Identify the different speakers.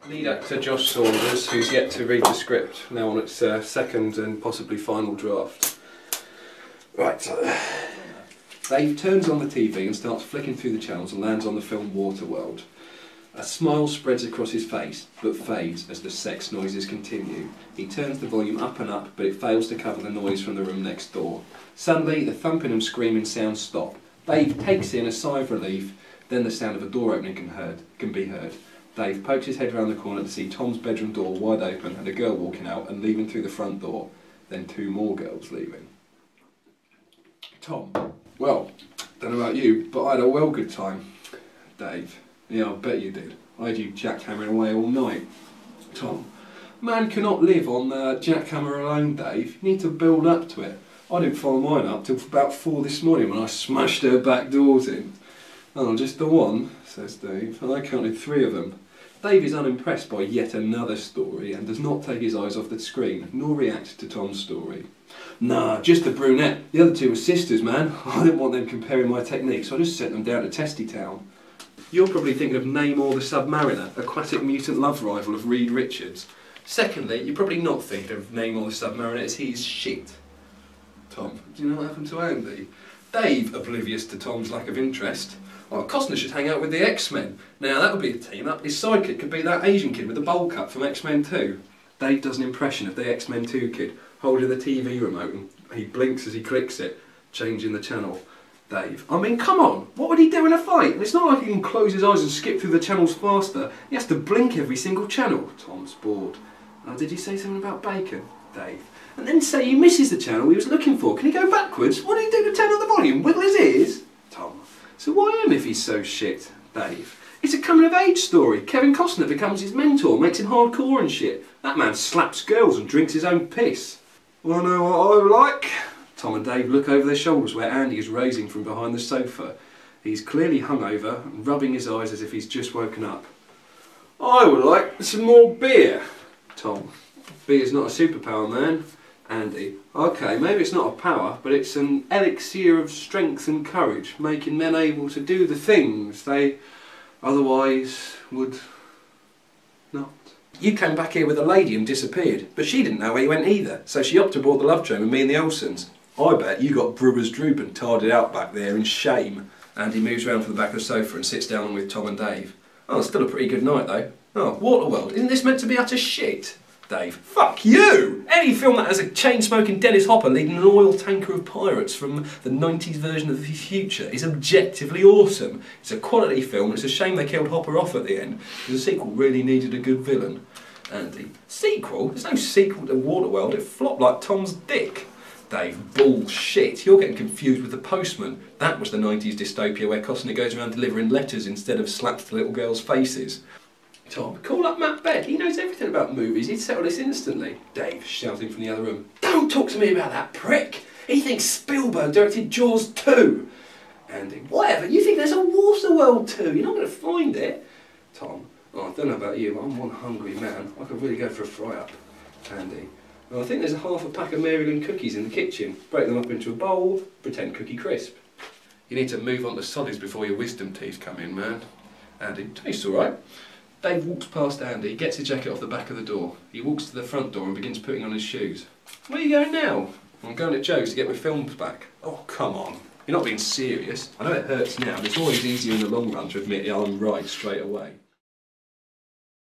Speaker 1: Lead actor Josh Saunders, who's yet to read the script, now on its second and possibly final draft. Right, Dave turns on the TV and starts flicking through the channels and lands on the film Waterworld. A smile spreads across his face, but fades as the sex noises continue. He turns the volume up and up, but it fails to cover the noise from the room next door. Suddenly, the thumping and screaming sounds stop. Dave takes in a sigh of relief, then the sound of a door opening can be heard. Dave pokes his head round the corner to see Tom's bedroom door wide open and a girl walking out and leaving through the front door. Then two more girls leaving. Tom. Well, don't know about you, but I had a well good time. Dave. Yeah, I bet you did. I had you jackhammering away all night. Tom. Man cannot live on jackhammer alone, Dave. You need to build up to it. I didn't follow mine up till about 4 this morning when I smashed her back doors in. Oh, just the one, says Dave, and I counted 3 of them. Dave is unimpressed by yet another story and does not take his eyes off the screen, nor react to Tom's story. Nah, just the brunette. The other 2 were sisters, man. I didn't want them comparing my techniques, so I just sent them down to Testy Town. You're probably thinking of Namor the Submariner, aquatic mutant love rival of Reed Richards. Secondly, you're probably not thinking of Namor the Submariner as he's shit. Tom, do you know what happened to Andy? Dave, oblivious to Tom's lack of interest. Oh, Costner should hang out with the X-Men. Now that would be a team-up. His sidekick could be that Asian kid with the bowl cut from X-Men 2. Dave does an impression of the X-Men 2 kid, holding the TV remote, and he blinks as he clicks it, changing the channel. Dave, I mean, come on, what would he do in a fight? And it's not like he can close his eyes and skip through the channels faster. He has to blink every single channel. Tom's bored. Did you say something about bacon? Dave. And then say he misses the channel he was looking for. Can he go backwards? What do he do to turn on the volume? Wiggle his ears? Tom. So why him if he's so shit? Dave. It's a coming of age story. Kevin Costner becomes his mentor, makes him hardcore and shit. That man slaps girls and drinks his own piss. Wanna know what I like? Tom and Dave look over their shoulders where Andy is raising from behind the sofa. He's clearly hungover and rubbing his eyes as if he's just woken up. I would like some more beer. Tom. Beer's not a superpower, man. Andy. Okay, maybe it's not a power, but it's an elixir of strength and courage, making men able to do the things they otherwise would not. You came back here with a lady and disappeared, but she didn't know where you went either, so she opted aboard the love train with me and the Olsons. I bet you got Brewer's droop and tied it out back there in shame. Andy moves round from the back of the sofa and sits down with Tom and Dave. Oh, still a pretty good night though. Oh, Waterworld, isn't this meant to be utter shit? Dave. Fuck you! Any film that has a chain-smoking Dennis Hopper leading an oil tanker of pirates from the 90s version of the future is objectively awesome. It's a quality film, and it's a shame they killed Hopper off at the end, because the sequel really needed a good villain. Andy. Sequel? There's no sequel to Waterworld, it flopped like Tom's dick. Dave. Bullshit. You're getting confused with The Postman. That was the 90s dystopia where Costner goes around delivering letters instead of slaps to little girls' faces. Tom, call up Matt Beck, he knows everything about movies, he'd settle this instantly. Dave, shouting from the other room, don't talk to me about that prick! He thinks Spielberg directed Jaws 2! Andy, whatever, you think there's a Waterworld 2, you're not going to find it. Tom, oh, I don't know about you, but I'm one hungry man, I could really go for a fry-up. Andy, well, I think there's a half a pack of Maryland cookies in the kitchen, break them up into a bowl, pretend cookie crisp. You need to move on to solids before your wisdom teeth come in, man. Andy, tastes alright. Dave walks past Andy, gets his jacket off the back of the door. He walks to the front door and begins putting on his shoes. Where are you going now? I'm going to Joe's to get my films back. Oh, come on. You're not being serious. I know it hurts now, but it's always easier in the long run to admit I'm right straight away.